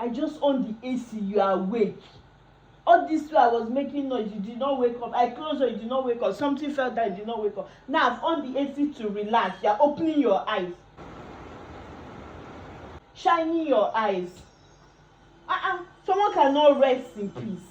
I just on the AC, you are awake. All this way I was making noise, you did not wake up. I closed her, you did not wake up. Something fell down, you did not wake up. Now I've on the AC to relax. You are opening your eyes, shining your eyes. Someone cannot rest in peace.